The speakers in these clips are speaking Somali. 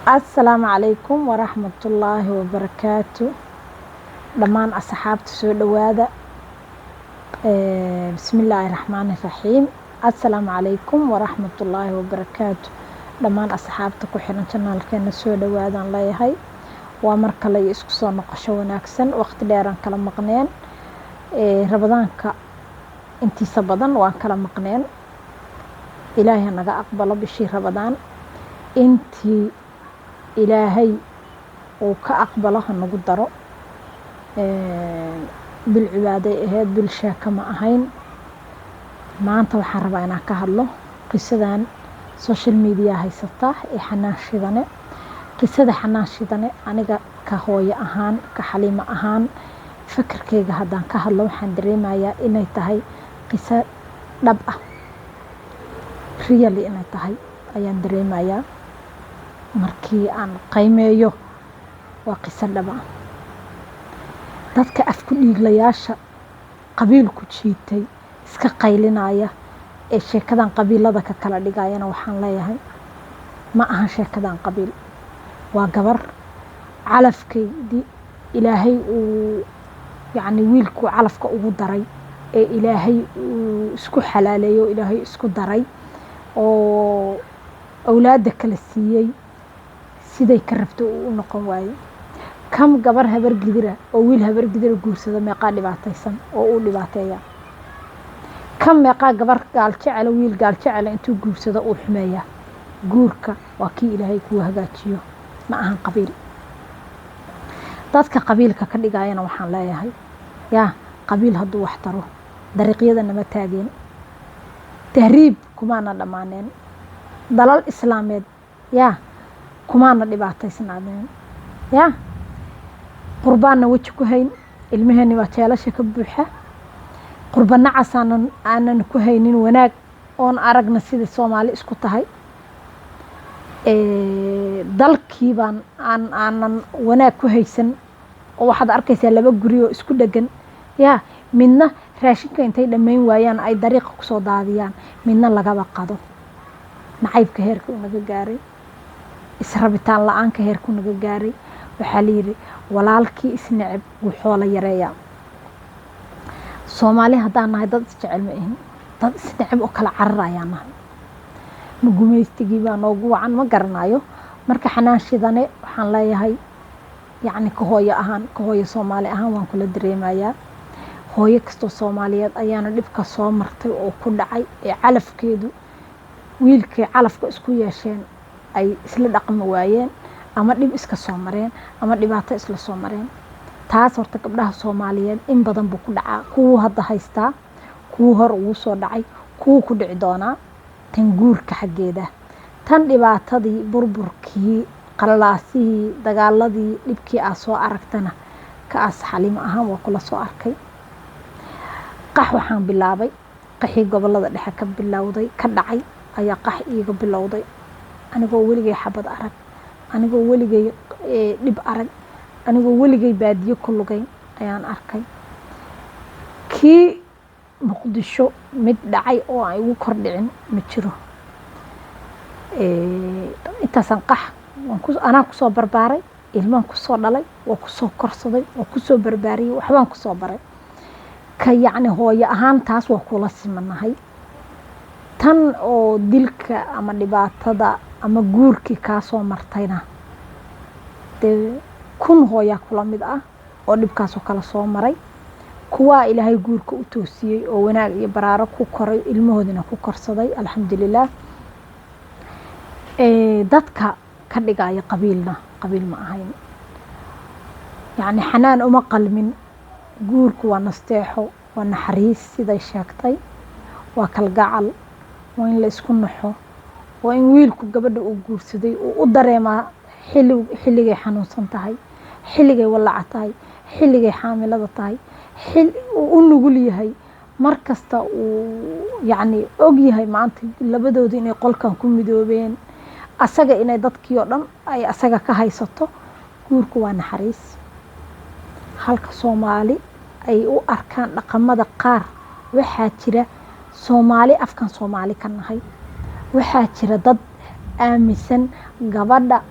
السلام عليكم ورحمة الله وبركاته. دمان أصحابتي سو دوادا. بسم الله الرحمن الرحيم. السلام عليكم ورحمة الله وبركاته. دمان أصحابتي ku xiran channelkeena soo dhawaadaan leeyahay. Waa mar kale isku soo noqosho wanaagsan waqti dheer aan kala maqneen. Rabadaanka intiisa badan waan kala maqneen. Ilaahay naga aqbalo bishii Rabadaan. intii ilaahay uu ka aqbalo ha nagu daro bil cibaaday ahayd bil sheeko ma ahayn. maanta waxaan rabaa inaan ka hadlo qisadan social media haysata ee Xanaan Shidane. qisada Xanaan Shidane aniga ka hooyo ahaan ka Xaliimo ahaan fikirkeyga haddaan ka hadlo waxaan dareemayaa inay tahay qiso dhab ah, really inay tahay ayaan dareemayaa markii aan qiimeeyo. waa qiso dhab ah. dadka afku dhiiglayaasha qabiilku jiitay iska qaylinaya ee sheekadan qabiilada ka kala dhigayana waxaan leeyahay ma aha sheekadan qabiil. waa gabar calafkeedii ilaahay uu wiilku calafka ugu daray ee ilaahay uu isku xalaaleeyo ilaahay isku daray oo awlaada kala siiyey siday ka rabto uu noqon waayo. kam gabar habar gidira oo wiil habar gidira guursada meeqa dhibaataysan oo uu dhibaateeya. kam meeqa gabar gaal jecel wiil gaal jecel intuu guursado uu xumeeya. guurka waa kii ilaahay ku hagaajiyo ma ahan qabiil. dadka qabiilka ka dhigayana waxaan leeyahay qabiil hadduu wax taro dariiqyada nama taageen. tahriib kumaana dhammaaneen. dalal islaameed kumaana dhibaataysnaadeen. qurbaanna weji ku hayn. ilmaheeni waa jeelasha ka buuxa. qurbana aanan ku haynin wanaag oon aragna sidii Soomaali isku tahay. dalkii baan aanan wanaag ku haysan oo waxaad arkaysaa laba guri oo isku dhagan midna raashinka intay dhammayn waayaan ay dariiqa ku soo daadiyaan midna lagaba qado. nacaybka heerka uu naga gaaray, israbitaan la'aanka heerka uu naga gaaray. waxaa la yiri walaalkii isnacib wuu xoolo yareeyaa. Soomaali haddaan nahay dad isjecel ma ahin, dad isnacib oo kala cararayaan nahay. ma gumaystigii baa noogu wacan ma garanayo. marka Xanaan Shidane waxaan leeyahay ka hooyo ahaan ka hooyo Soomaali ahaan waan kula dareemayaa. hooyo kastoo Soomaaliyeed ayaana dhibka soo martay oo ku dhacay ee calafkeedu wiilkii calafka isku yeesheen ay isla dhaqmi waayeen ama dhib iska soo mareen ama dhibaato isla soo mareen. taas horta gabdhaha Soomaaliyeed in badan buu ku dhacaa. kuwa hadda haystaa, kuwa hor ugu soo dhacay, kuwa ku dhici doonaa. tan guurka xaggeeda, tan dhibaatadii burburkii qalaasihii dagaaladii dhibkii aa soo aragtana kaas Xaliimo ahaan waa kula soo arkay. qax waxaan bilaabay qaxii gobolada dhexe ka bilowday ka dhacay ayaa qax iiga bilowday anigoo weligay xabad arag, anigoo weligay dhib arag, anigoo weligay baadiyo ku lugayn ayaan arkay. kii Muqdisho mid dhacay oo ay ugu kordhicin ma jiro. intaasan qax anaa ku soo barbaaray, ilmaan ku soo dhalay, waa ku soo korsaday, waa ku soo barbaariyay, waxbaan ku soo baray. ka hooyo ahaan taas waa kula simanahay. tan oo dilka ama dhibaatada ama guurkii kaa soo martayna dee kun hooyaa kula mid ah oo dhibkaasoo kala soo maray. kuwaa ilaahay guurka u toosiyey oo wanaag iyo baraaro ku koray ilmahoodina ku korsaday alxamdulillaah. dadka ka dhigaya qabiilna qabiil ma ahayn. Xanaan uma qalmin. guurku waa nasteexo, waa naxariis siday sheegtay, waa kalgacal, waa in la isku naxo, waa in wiilku gabadha uu guursaday uu u dareemaa xilligay xanuunsan tahay, xilligay walaaca tahay, xilligay xaamilada tahay, uu u nugul yahay. markasta uu og yahay maanta labadooda inay qolkan ku midoobeen, asaga inay dadkii oo dhan ay asaga ka haysato. guurku waa naxariis. halka Soomaali ay u arkaan dhaqamada qaar waxaa jira Soomaali afkan Soomaali ka nahay. waxaa jira dad aaminsan gabadha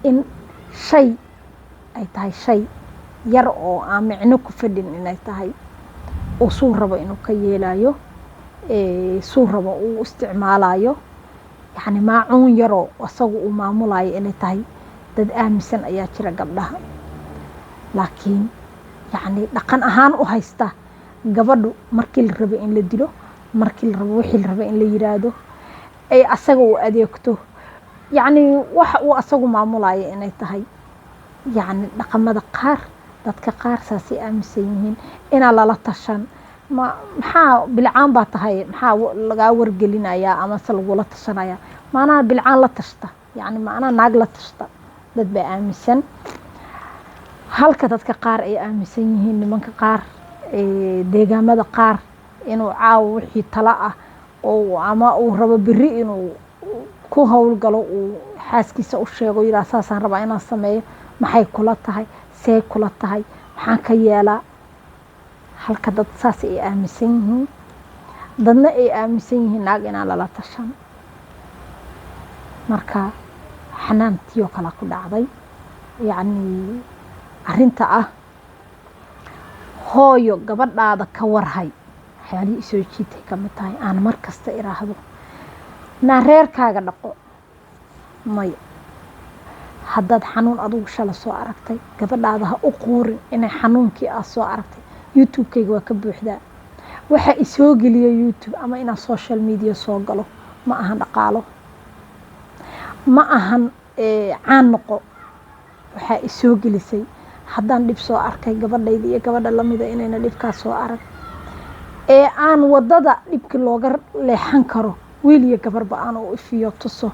in shay ay tahay shay yar oo aan micno ku fadhin inay tahay oo suu rabo inuu ka yeelayo suu rabo uu isticmaalayo yani maacuun yaroo asagu uu maamulayo inay tahay dad aaminsan ayaa jira gabdhaha laakiin yani dhaqan ahaan u haysta gabadhu markii la rabo in la dilo markii la rabo wixii la rabo in la yiraahdo ay asaga u adeegto yani waxa uu asagu maamulayo inay tahay yani dhaqamada qaar dadka qaar saasay aaminsan yihiin inaa lala tashan maxaa bilcaan baa tahay maxaa lagaa wargelinayaa amase lagula tashanaya maanaa bilcaan la tashta yani maanaa naag la tashta dad baa aaminsan halka dadka qaar ay aaminsan yihiin nimanka qaar deegaamada qaar inuu caawo wixii tala ah oo ama uu rabo beri inuu ku howlgalo uu xaaskiisa u sheego yidhaha saasaan rabaa inaan sameeyo maxay kula tahay see kula tahay maxaan ka yeelaa halka dad saas ay aaminsan yihiin dadna ay aaminsan yihiin naag inaan lala tashan marka xanaantii oo kale ku dhacday yacni arrinta ah hooyo gabadhaada ka warhay waxyaalihii isoo jiitay ka mid tahay aan mar kasta iraahdo naa reerkaaga dhaqo maya haddaad xanuun adugu shala soo aragtay gabadhaada ha u quurin inay xanuunkii aad soo aragtay youtube-kayga waa ka buuxdaa waxa isoo geliya youtube ama inaan social media soo galo ma ahan dhaqaalo ma ahan caan noqo waxaa isoo gelisay haddaan dhib soo arkay gabadhayda iyo gabadha lamida inayna dhibkaas soo arag ee aan wadada dhibki looga leexan karo wiil iyo gabarba aan u ifiyo tuso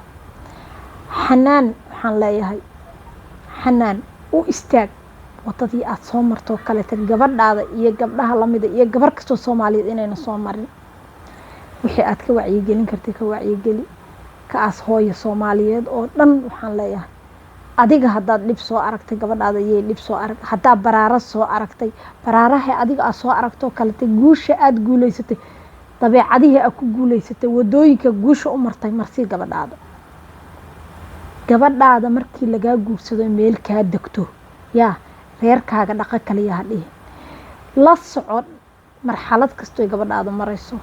xanaan waxaan leeyahay xanaan u istaag wadadii aad soo marto kaleeta gabadhaada iyo gabdhaha lamida iyo gabar kastoo Soomaaliyeed inayna soo marin wixii aad ka wacyigelin kartay ka wacyigeli kaas hooyo Soomaaliyeed oo dhan waxaan leeyahay adiga haddaad dhib soo aragtay gabadhaada iyo dhib soo arag hadaa baraaro soo aragtay baraaraha adiga aad soo aragto kaleeta guusha aad guuleysatay dabeecadihii aad ku guuleysatay wadooyinka guusha u martay marsi gabadhaada markii lagaa guursado meel kaa degto yaa reerkaaga dhaqa kaliya hadhihi la soco marxalad kasta oo gabadhaada marayso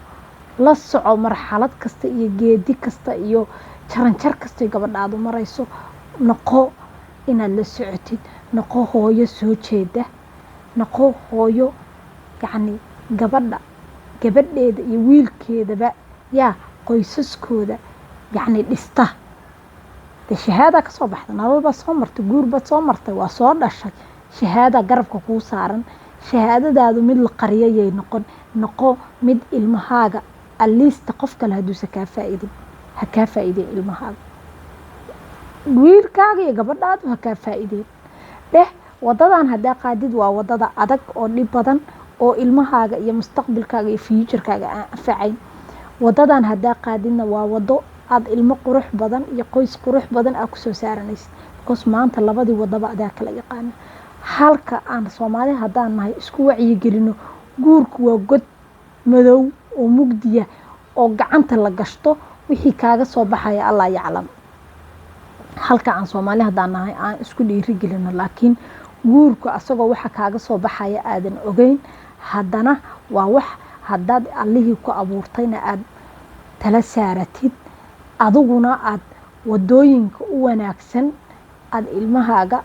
la soco marxalad kasta iyo geedi kasta iyo jaranjar kasta oo gabadhaada marayso noqo inaad la socotid noqo hooyo soo jeeda noqo hooyo yacni gabadheeda iyo wiilkeedaba yaa qoysaskooda yacni dhista shahaada ka soo baxda nolol baa soo martay guur baa soo martay waa soo dhashay shahaada garabka kuu saaran shahaadadaadu mid la qariyay noqo mid ilmahaaga aliista qof kale haduusa kaa faa'iidin ha kaa faa'iideen ilmahaaga wiilkaaga iyo gabadhaadu ha kaa faa'iideen wadadan haddaa qaadid waa wadada adag oo dhib badan oo ilmahaaga iyo mustaqbalkaaga iyo future-kaaga aan anfacayn wadadan haddaa qaadidna waa wado aad ilmo qurux badan iyo qoys qurux badan aad ku soo saaranaysid because maanta labadii wadaba adaa kala yaqaan halka aan Soomaali haddaan nahay isku wacyigelino guurku waa god madow oo mugdiya oo gacanta la gashto wixii kaaga soo baxaya Allah yaclam halka aan Soomaali haddaan nahay aan isku dhiirigelino laakiin guurku asagoo waxa kaaga soo baxaya aadan ogeyn haddana waa wax haddaad allihii ku abuurtayna aad tala saaratid adiguna aad wadooyinka u wanaagsan aad ilmahaaga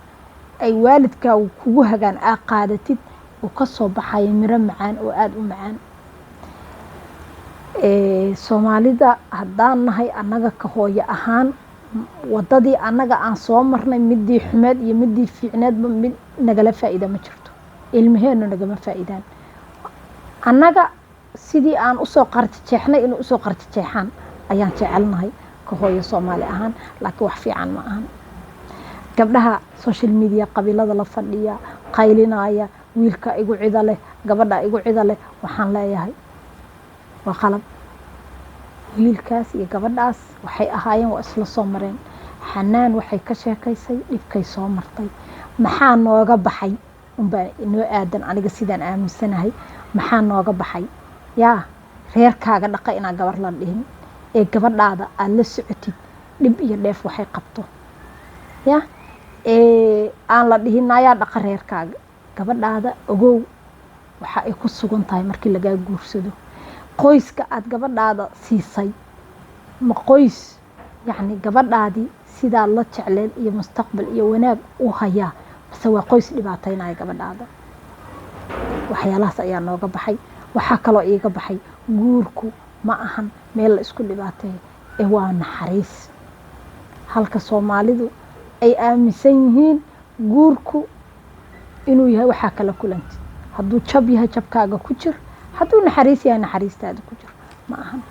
ay waalidkaagu kugu hagaan aad qaadatid oo ka soo baxaya miro macaan oo aad u macaan Soomaalida haddaan nahay annaga ka hooyo ahaan wadadii annaga aan soo marnay midii xumeed iyo midii fiicneedba mid nagala faa'iido ma jirto ilmaheenu nagama faa'iidaan annaga sidii aan u soo qartijeexnay inuu u soo qartijeexaan ayaan jecelnahay ka hooyo Soomaali ahaan laakiin wax fiican ma ahan gabdhaha social media qabiilada la fadhiya qaylinaya wiilka igu cida leh gabadha igu cida leh waxaan leeyahay waa qalab wiilkaas iyo gabadhaas waxay ahaayeen waa isla soo mareen xanaan waxay ka sheekaysay dhibkay soo martay maxaa nooga baxay unbaa inoo aadan aniga sidaan aaminsanahay maxaa nooga baxay yaa reerkaaga dhaqa inaa gabar la dhihin ee gabadhaada aad la socotid dhib iyo dheef waxay qabto yaa aan la dhihin ayaa dhaqa reerkaaga gabadhaada ogow waxa ay ku sugan tahay markii lagaa guursado qoyska aad gabadhaada siisay ma qoys yacni gabadhaadii sidaa la jecleen iyo mustaqbal iyo wanaag u hayaa base waa qoys dhibaataynaya gabadhaada waxyaalahaas ayaa nooga baxay waxaa kaloo iiga baxay guurku ma ahan meel la isku dhibaateeyo ee waa naxariis halka soomaalidu ay aaminsan yihiin guurku inuu yahay waxaa kala kulanti hadduu jab yahay jabkaaga ku jir hadduu naxariis yahay naxariistaada ku jir ma ahan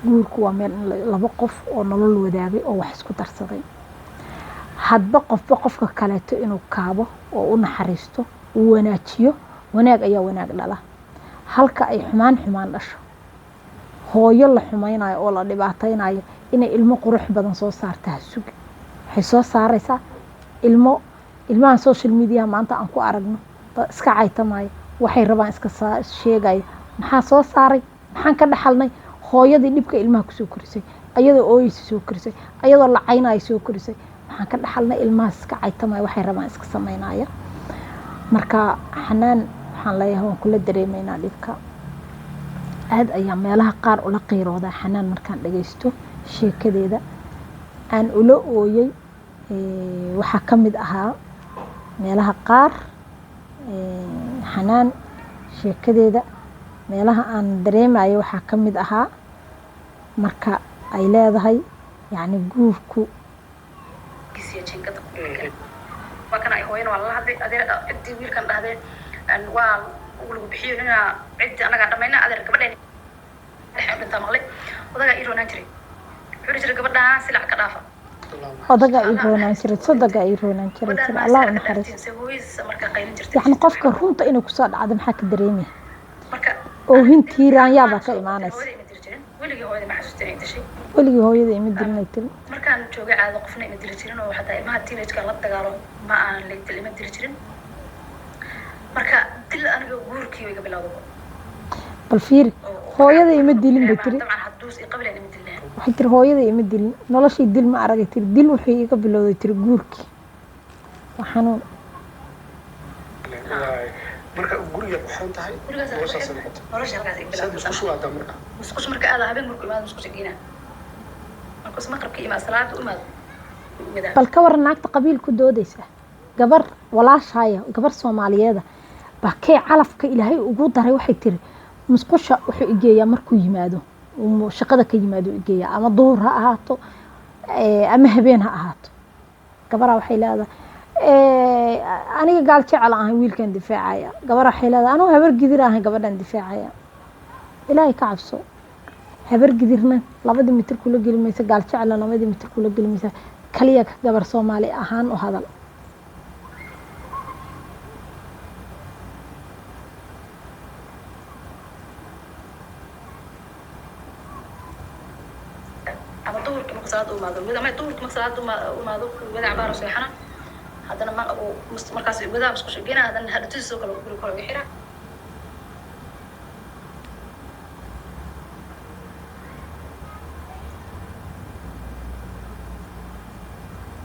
guurku waa meel in laba qof oo nolol wadaagay oo wax isku darsaday hadba qofba qofka kaleeto inuu kaabo oo u naxariisto uu wanaajiyo wanaag ayaa wanaag dhala halka ay xumaan dhasho hooyo la xumaynayo oo la dhibaataynayo inay ilmo qurux badan soo saarta ha sugi waxay soo saaraysaa ilmaha social media maanta aan ku aragno iska caytamaayo waxay rabaan iska sheegayo maxaa soo saaray maxaan ka dhaxalnay hooyadii dhibka ilmaha kusoo korisay ayadoo ooyeysa soo korisay ayadoo lacaynayo soo korisay maxaan ka dhaxalnay ilmahaas iska caytamaayo waxay rabaan iska samaynaya marka xanaan waxaan leeyahay waan kula dareemaynaa dhibka aad ayaa meelaha qaar ula qiiroodaa xanaan markaan dhagaysto sheekadeeda aan ula ooyey waxaa ka mid ahaa meelaha qaar xanaan sheekadeeda meelaha aan dareemayo waxaa ka mid ahaa marka ay leedahay yacni guurku وكان هوين والله هذا عدي ويل كان هذا waa lagu bixiyo inaa cid anaga dhamayna adeer gabadheen xabinta maqlay odaga ii roonaan jiray wuxuu jiray gabadhaan silac ka dhaafa odaga ii roonaan jiray sadaga ii roonaan jiray Allah u naxariisto marka qaylin jirtay yani qofka runta inuu ku soo dhacdo maxaa ka dareemay marka oo hintiiraan yaaba ka imaanaysa weligii hooyada ma xasuusteen inta shay weligii hooyada ima dirinay tir markaan joogay caado qofna ima diri jirin oo xataa ilmaha teenage-ka la dagaalo ma aan leeytil ima diri jirin marka dil aniga guurkii way ka bilowday bal fiir hooyada ima dilin bay tiri dabcan haduus i qableen ima dilnaa waxay tiri hooyada ima dilin noloshii dil ma aragay tiri dil wuxuu iga bilowday tiri guurkii waxaan marka guriga waxaan tahay nolosha halkaas ay bilowday musqush marka aad habeen markuu imaado musqush geena markaas maqrabka imaa salaada u imaado bal ka waran naagta qabiilku doodaysa gabar walaashaya gabar Soomaaliyeed baa kay calafka Ilaahay ugu daray waxay tiri musqusha wuxuu igeeyaa markuu yimaado uu shaqada ka yimaado igeeyaa ama duhur ha ahaato ama habeen ha ahaato gabara waxay leedahay aniga gaal jecel aan wiilkan difaacaya gabara waxay leedahay anigu habar gidir aan gabadhan difaacaya Ilaahay ka cabso habar gidirna 2 mitir kula gelimaysa gaal jecel 2 mitir kula gelimaysa kaliya gabar Soomaali ahaan oo hadal صلاة وما ذو ما يطول كم صلاة وما ذو وذا عبارة صحيحنا هذا ما أبو مركز وذا بس كش جينا هذا تجسو كلو بحيرة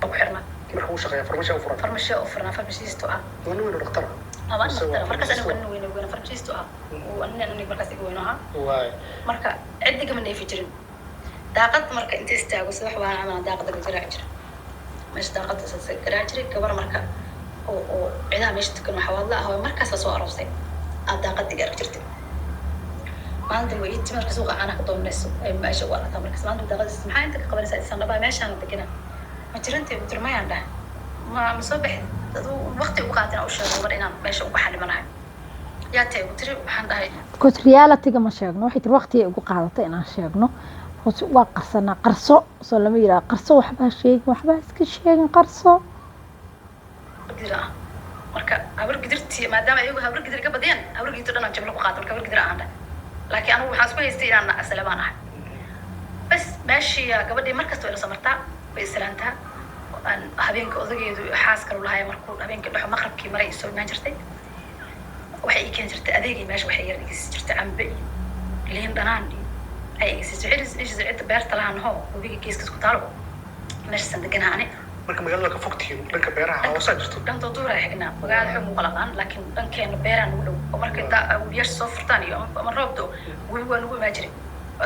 بحيرنا مرحوش غير فرمشة وفرنا فرمشيستوها وين الدكتور أنا مركز أنا وين فرمشيستوها وأنا مركز وينها مركز عندي كمان يفجرين daaqad marka inta istaago soo waxaan ama daaqada ku jira meesha daaqada soo garaa jiray gabar marka oo ciidaha meesha tukan waxa wada ah markaas soo aroosay daaqada gaar jirtay maanta way intii marka suuqa ana ka doonayso ay meesha wala ta marka maanta daaqada maxay inta ka qabanaysaa isaan dhaba meeshaan degana ma jirantay turmayaan dhaa ma soo bixin dadu waqti u qaadan oo sheego war inaan meesha ugu xalibanahay yaa tay u tiri waxaan dhahay ko reality-ga ma sheegno waxay tir waqti ugu qaadatay inaan sheegno waa qarsana qarso soo lama yiraahdo qarso waxba iska sheegin qarso dira marka habar gidirtii maadaama ayagu habar gidir ka badiyaan habar gidirtu dhan jablo ku qaato marka habar gidir aan laakiin anigu waxaan isku haystay inaan asalamaan ahay bas meeshii gabadhii markasta way la samartaa way islaantaa aan habeenka odageedu xaas kale lahaay markuu habeenka dhaxo maqribkii maray soo imaan jirtay waxay ii keen jirtay adeegii meesha waxay yar dhigis jirtay cambe liin dhanaan أي سجعت بيرت لها نهو وبيجي كيس كتارو مش صندقنا عني marka magaalada ka fogtiin dhanka beeraha hoosaa jirto dhanka duura xignaa magaalada xog muqalaqaan laakiin dhankeena beeraan ugu dhow oo markay biyaha soo furtaan iyo ama roobto way waa nagu imaan jiray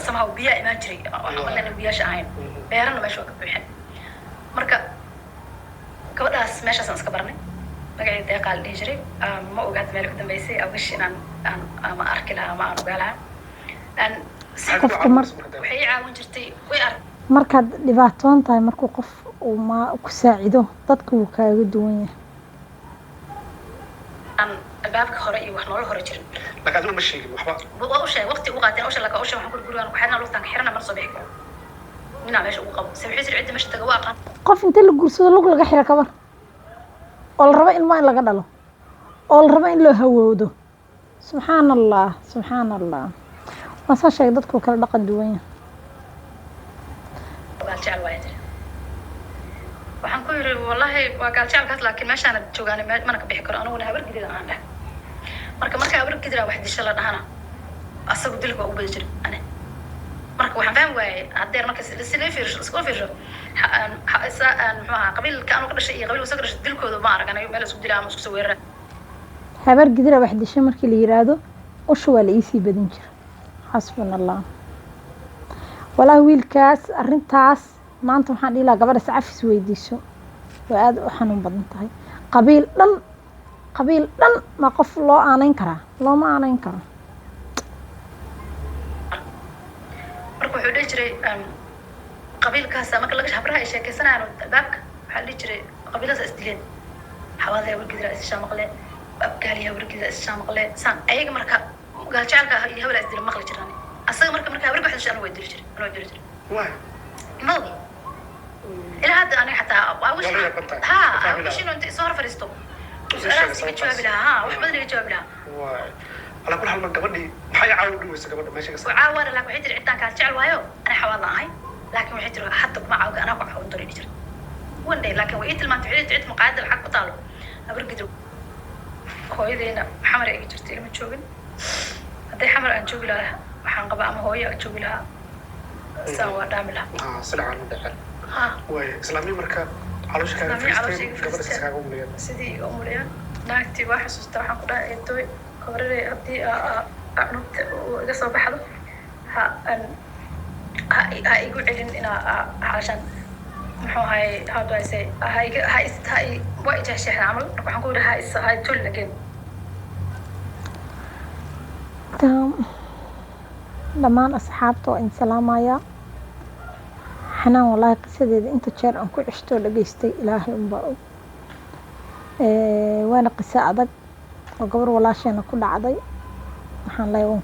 somehow biyaha imaan jiray waxaan biyaasha ahayn beerana meesha waa ka buuxin marka gabadhaas meeshaasaan iska baranay magaceeda deeqaa la dhihi jiray ma ogaad meel ku dambeysay awish inaan ama arki lahaa ama aan ogaa lahaa waxay i caawin jirtay way ark markaad dhibaatoon tahay markuu qof uu ma ku saacido dadka wuu kaaga duwan yahay albaabka hore iyo wax noola hore jirin laakiin adigu ma sheegin waxba waa u sheeg waqti ugu qaateen usha laka usha waxaan gurigaan ku xidhnaa lugtaan ka xirana mar soo bixi karo ninaa meesha ugu qabo sabixi sir cidda meesha taga waa aqaan qof inta la guursado lug laga xira kabar oo la rabo ilmaa in laga dhalo oo la rabo in loo hawoodo subxaan allah waa saa sheegay dadku kala dhaqan duwan yahay gaaljecel waa jira waxaan ku yiri wallahi waa gaaljecelkaas laakiin meeshaan joogaan mana ka bixi karo aniguna habar gidida aan dhahay marka habar gidira wax disha la dhahana asagu dilka ugu badi jiray ane marka waxaan fahmi waayay hadeer marka isku fiirsho muxuu ahaa qabiilka aanu ka dhashay iyo qabiilka soo ka dhashay dilkooda ma araganayo meel isku dilaa ama isku soo weerara habar gidira wax disha markii la yiraahdo usha waa la iisii badin jira xasbuna allah walaa wiilkaas arrintaas maanta waxaan dhihi lahaa gabadhaas cafis weydiiso waa aad u xanuun badan tahay qabiil dhan ma qof loo aanayn karaa looma aanayn karo marka wuxuu dhihi jiray qabiilkaas marka laga habraha ay sheekaysanayaan albaabka waxaa dhihi jiray qabiiladaas isdileen xawaadaya wargidira isishaa maqleen abgaaliya wargidira isishaa maqleen saan ayaga marka gaaljecelka iyo habla isdila maqli jiraan asaga marka habarga wax dishaan waa diri jiray mawdi ilaa hadda aniga xataa wish inuu inta isoo hor fadhiisto su-aalahaas iga jawaabi lahaa wax badan iga jawaabi lahaa على كل حال من قبلي محي عاود ويس قبل ما شيء وعاود لك وحيد عدان كان جعل وايو انا حواض اهي لكن وحيد حتى ما عاود انا كو حاول دوري جير وندي لكن وقيت ما تعيد عد مقاعد الحق طالو ابرقدو هويدينا حمر اي جرتي لما جوجن هدي حمر ان جوجي لها waxaan qabaa ama hooyo joogi lahaa saan waa dhaami lahaa silcan u dhaxal way islaamii marka caloosha kaaga fiirstay gabadha iskaaga umuliyeen sidii umuliyeen naagtii waa xasuusta waxaan ku dhahay eedoy kabarade haddii nugta iga soo baxdo ha igu celin inaa calashaan muxuu ahay how do I say waa ijahsheexda camal waxaan ku yidhi ha tolin again dhammaan asxaabta waa in salaamaya xanaan wallaahi qisadeeda inta jeer aan ku ceshto dhageystay ilaahay unbaa og waana qiso adag oo gabar walaasheena ku dhacday waxaan leeyahay